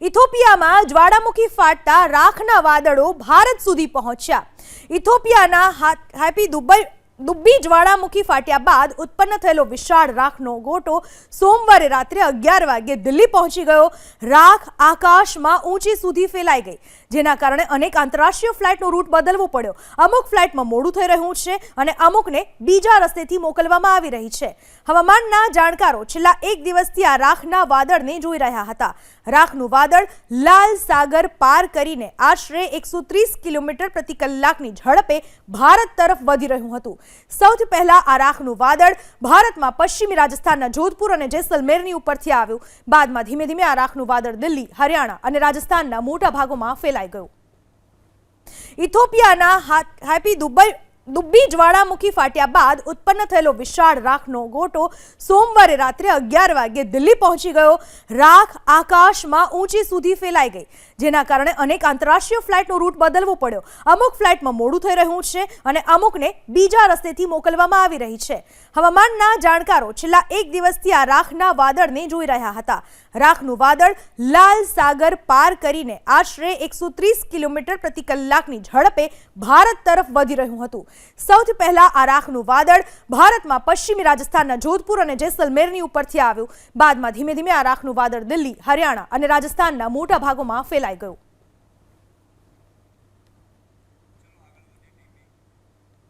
ઇથોપિયામાં જ્વાળામુખી ફાટતા રાખના વાદળો ભારત સુધી પહોંચ્યા। ઇથોપિયાના હેપી દુબ્બી જ્વાળામુખી ફાટ્યા બાદ ઉત્પન્ન થયેલો વિશાળ રાખનો ગોટો સોમવારે રાત્રે 11 વાગ્યે દિલ્હી પહોંચી ગયો। રાખ આકાશમાં ઊંચી સુધી ફેલાઈ ગઈ, જેના કારણે અનેક આંતરરાષ્ટ્રીય ફ્લાઇટનો રૂટ બદલવો પડ્યો। અમુક ફ્લાઇટમાં મોડું થઈ રહ્યું છે અને અમુકને બીજા રસ્તેથી મોકલવામાં આવી રહી છે। હવામાનના જાણકારો છેલ્લા એક દિવસથી આ રાખના વાદળને જોઈ રહ્યા હતા। રાખનું વાદળ લાલ સાગર પાર કરીને આશરે 130 કિલોમીટર પ્રતિ કલાકની ઝડપે ભારત તરફ વધી રહ્યું હતું। સૌથી પહેલા આ રાખનું વાદળ ભારતમાં પશ્ચિમી રાજસ્થાનના જોધપુર અને જેસલમેરની ઉપરથી આવ્યું। બાદમાં ધીમે ધીમે આ રાખનું વાદળ દિલ્હી, હરિયાણા અને રાજસ્થાનના મોટા ભાગોમાં ફેલાઈ ગયું। ઇથોપિયાના હેપી દુબ્બી જ્વાળામુખી ફાટ્યા બાદ ઉત્પન્ન થયેલો વિશાળ રાખનો ગોટો સોમવારે રાત્રે 11 વાગ્યે દિલ્હી પહોંચી ગયો। રાખ આકાશમાં ઊંચી સુધી ફેલાઈ ગઈ, જેના કારણે અનેક આંતરરાષ્ટ્રીય ફ્લાઇટનો રૂટ બદલવો પડ્યો। અમુક ફ્લાઇટમાં મોડું થઈ રહ્યું છે અને અમુકને બીજા રસ્તેથી મોકલવામાં આવી રહી છે। હવામાનના જાણકારો છેલ્લા એક દિવસથી આ રાખના વાદળને જોઈ રહ્યા હતા। રાખનું વાદળ લાલ સાગર પાર કરીને આશરે 130 કિલોમીટર પ્રતિ કલાકની ઝડપે ભારત તરફ વધી રહ્યું હતું। સૌથી પહેલા આ રાખનું વાદળ ભારતમાં પશ્ચિમી રાજસ્થાનના જોધપુર અને જેસલમેરની ઉપરથી આવ્યું। બાદમાં ધીમે ધીમે આ રાખનું વાદળ દિલ્હી, હરિયાણા અને રાજસ્થાનના મોટા ભાગોમાં ફેલાઈ ગયું।